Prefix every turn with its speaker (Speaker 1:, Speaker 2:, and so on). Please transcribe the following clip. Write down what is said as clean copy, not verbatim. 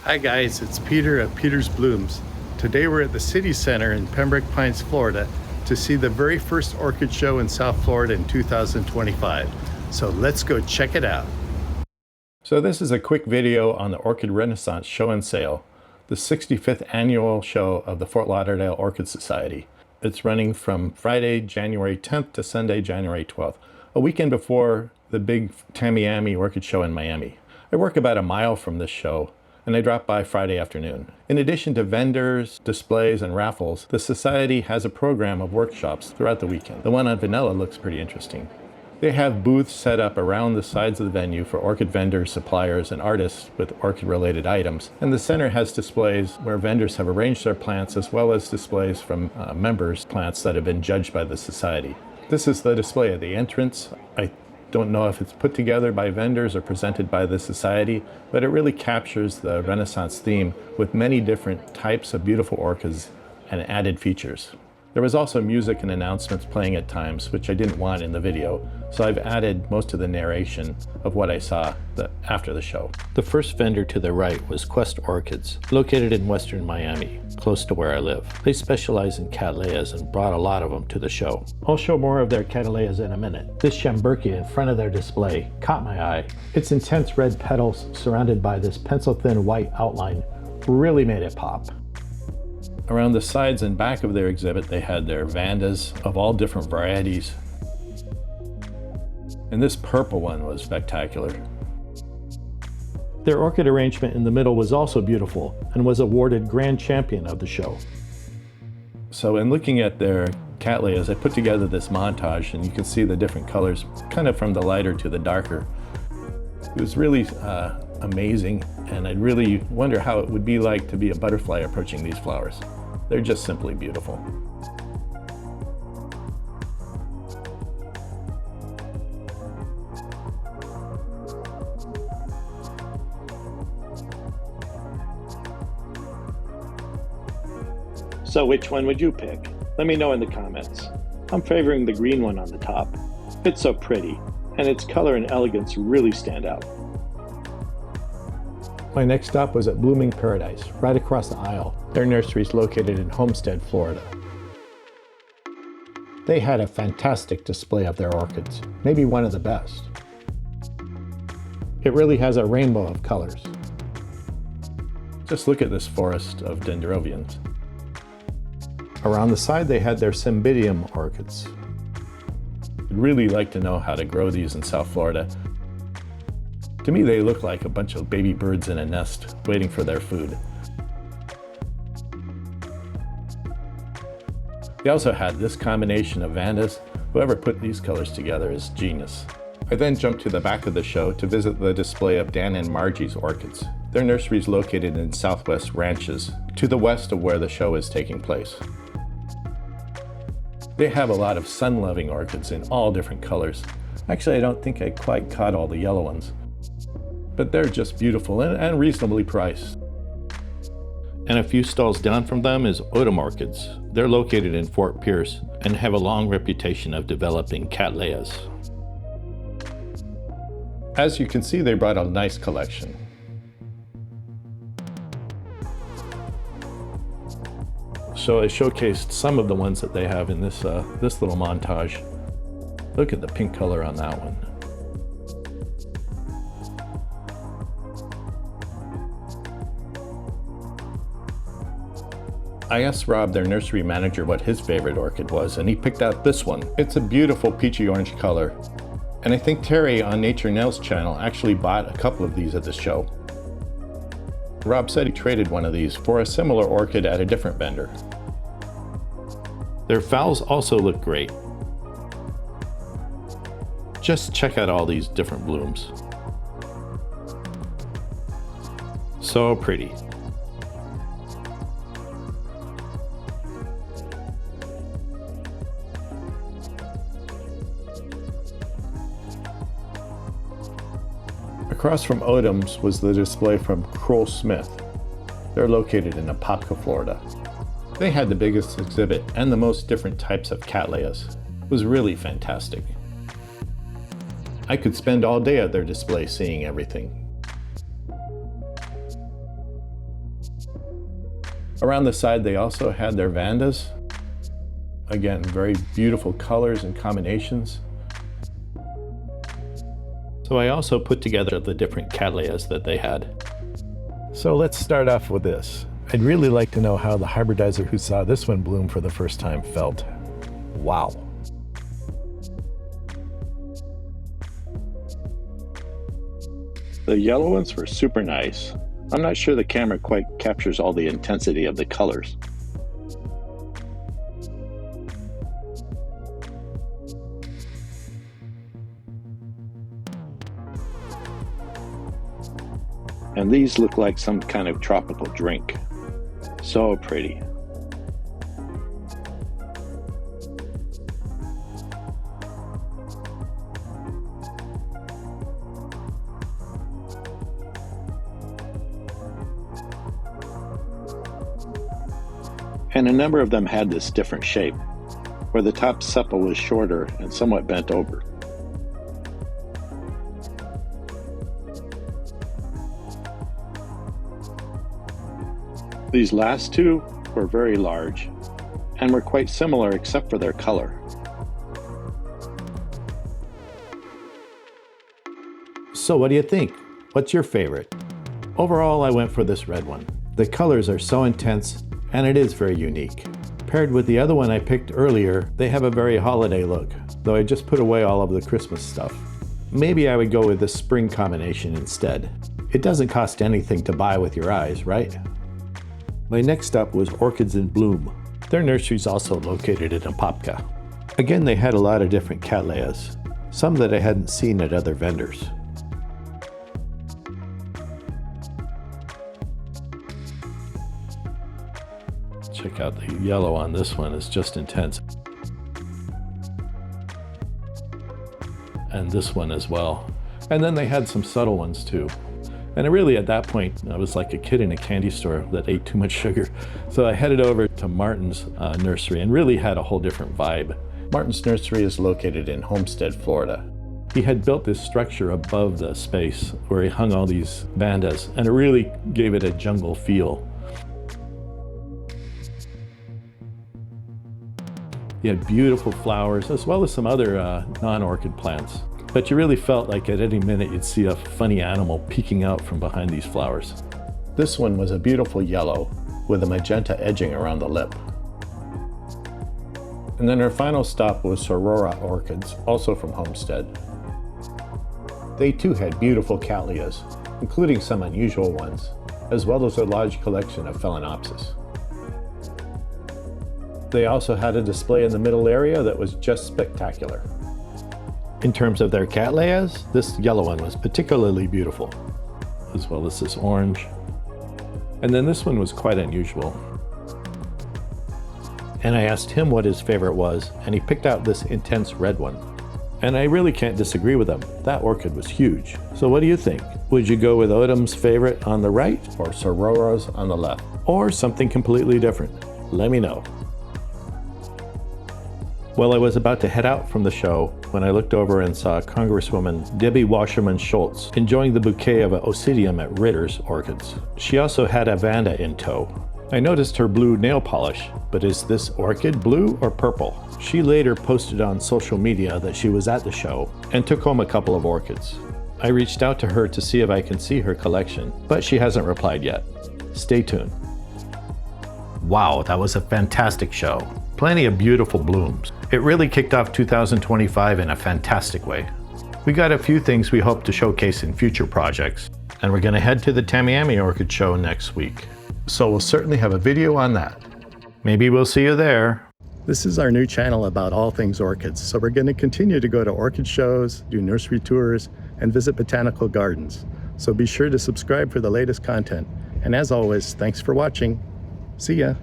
Speaker 1: Hi guys, it's Peter at Peter's Blooms. Today we're at the City Center in Pembroke Pines, Florida to see the very first orchid show in South Florida in 2025. So let's go check it out. So this is a quick video on the Orchid Renaissance show and sale, the 65th annual show of the Fort Lauderdale Orchid Society. It's running from Friday, January 10th to Sunday, January 12th, a weekend before the big Tamiami orchid show in Miami. I work about a mile from this show, and I drop by Friday afternoon. In addition to vendors, displays, and raffles, the Society has a program of workshops throughout the weekend. The one on vanilla looks pretty interesting. They have booths set up around the sides of the venue for orchid vendors, suppliers, and artists with orchid-related items. And the center has displays where vendors have arranged their plants, as well as displays from members' plants that have been judged by the Society. This is the display at the entrance. I don't know if it's put together by vendors or presented by the Society, but it really captures the Renaissance theme with many different types of beautiful orchids and added features. There was also music and announcements playing at times, which I didn't want in the video, so I've added most of the narration of what I saw after the show. The first vendor to the right was Quest Orchids, located in western Miami, close to where I live. They specialize in Cattleyas and brought a lot of them to the show. I'll show more of their Cattleyas in a minute. This Shamburkia in front of their display caught my eye. Its intense red petals surrounded by this pencil-thin white outline really made it pop. Around the sides and back of their exhibit, they had their Vandas of all different varieties. And this purple one was spectacular. Their orchid arrangement in the middle was also beautiful and was awarded Grand Champion of the show. So in looking at their Cattleyas, I put together this montage, and you can see the different colors, kind of from the lighter to the darker. It was really amazing, and I really wonder how it would be like to be a butterfly approaching these flowers. They're just simply beautiful.
Speaker 2: So which one would you pick? Let me know in the comments. I'm favoring the green one on the top. It's so pretty, and its color and elegance really stand out.
Speaker 1: My next stop was at Blooming Paradise, right across the aisle. Their nursery is located in Homestead, Florida. They had a fantastic display of their orchids, maybe one of the best. It really has a rainbow of colors. Just look at this forest of dendrobiums. Around the side they had their Cymbidium orchids. I'd really like to know how to grow these in South Florida. To me, they look like a bunch of baby birds in a nest waiting for their food. They also had this combination of Vandas. Whoever put these colors together is genius. I then jumped to the back of the show to visit the display of Dan and Margie's orchids. Their nursery is located in Southwest Ranches, to the west of where the show is taking place. They have a lot of sun-loving orchids in all different colors. Actually, I don't think I quite caught all the yellow ones. But they're just beautiful and reasonably priced. And a few stalls down from them is Odom Orchids. They're located in Fort Pierce and have a long reputation of developing Cattleyas. As you can see, they brought a nice collection. So I showcased some of the ones that they have in this little montage. Look at the pink color on that one. I asked Rob, their nursery manager, what his favorite orchid was, and he picked out this one. It's a beautiful peachy orange color. And I think Terry on Nature Nails channel actually bought a couple of these at the show. Rob said he traded one of these for a similar orchid at a different vendor. Their phals also look great. Just check out all these different blooms. So pretty. Across from Odom's was the display from Krull-Smith. They're located in Apopka, Florida. They had the biggest exhibit and the most different types of Cattleyas. It was really fantastic. I could spend all day at their display seeing everything. Around the side, they also had their vandas. Again, very beautiful colors and combinations. So I also put together the different Cattleyas that they had. So let's start off with this. I'd really like to know how the hybridizer who saw this one bloom for the first time felt. Wow.
Speaker 2: The yellow ones were super nice. I'm not sure the camera quite captures all the intensity of the colors. And these look like some kind of tropical drink. So pretty. And a number of them had this different shape, where the top sepal was shorter and somewhat bent over. These last two were very large and were quite similar except for their color.
Speaker 1: So what do you think? What's your favorite? Overall, I went for this red one. The colors are so intense and it is very unique. Paired with the other one I picked earlier, they have a very holiday look, though I just put away all of the Christmas stuff. Maybe I would go with the spring combination instead. It doesn't cost anything to buy with your eyes, right? My next up was Orchids in Bloom. Their nursery is also located in Apopka. Again, they had a lot of different Cattleyas, some that I hadn't seen at other vendors. Check out the yellow on this one, it's just intense. And this one as well. And then they had some subtle ones too. And really at that point, I was like a kid in a candy store that ate too much sugar. So I headed over to Martin's nursery and really had a whole different vibe. Martin's nursery is located in Homestead, Florida. He had built this structure above the space where he hung all these vandas, and it really gave it a jungle feel. He had beautiful flowers as well as some other non-orchid plants. But you really felt like at any minute you'd see a funny animal peeking out from behind these flowers. This one was a beautiful yellow with a magenta edging around the lip. And then our final stop was Soroa Orchids, also from Homestead. They too had beautiful Cattleyas, including some unusual ones, as well as a large collection of Phalaenopsis. They also had a display in the middle area that was just spectacular. In terms of their Cattleyas, this yellow one was particularly beautiful, as well as this orange. And then this one was quite unusual. And I asked him what his favorite was, and he picked out this intense red one. And I really can't disagree with him. That orchid was huge. So what do you think? Would you go with Odom's favorite on the right, or Soroa's on the left? Or something completely different? Let me know. Well, I was about to head out from the show when I looked over and saw Congresswoman Debbie Wasserman Schultz enjoying the bouquet of Oncidium at Ritter's Orchids. She also had a vanda in tow. I noticed her blue nail polish, but is this orchid blue or purple? She later posted on social media that she was at the show and took home a couple of orchids. I reached out to her to see if I can see her collection, but she hasn't replied yet. Stay tuned. Wow, that was a fantastic show. Plenty of beautiful blooms. It really kicked off 2025 in a fantastic way. We got a few things we hope to showcase in future projects, and we're going to head to the Tamiami Orchid Show next week. So we'll certainly have a video on that. Maybe we'll see you there. This is our new channel about all things orchids, so we're going to continue to go to orchid shows, do nursery tours, and visit botanical gardens. So be sure to subscribe for the latest content. And as always, thanks for watching. See ya.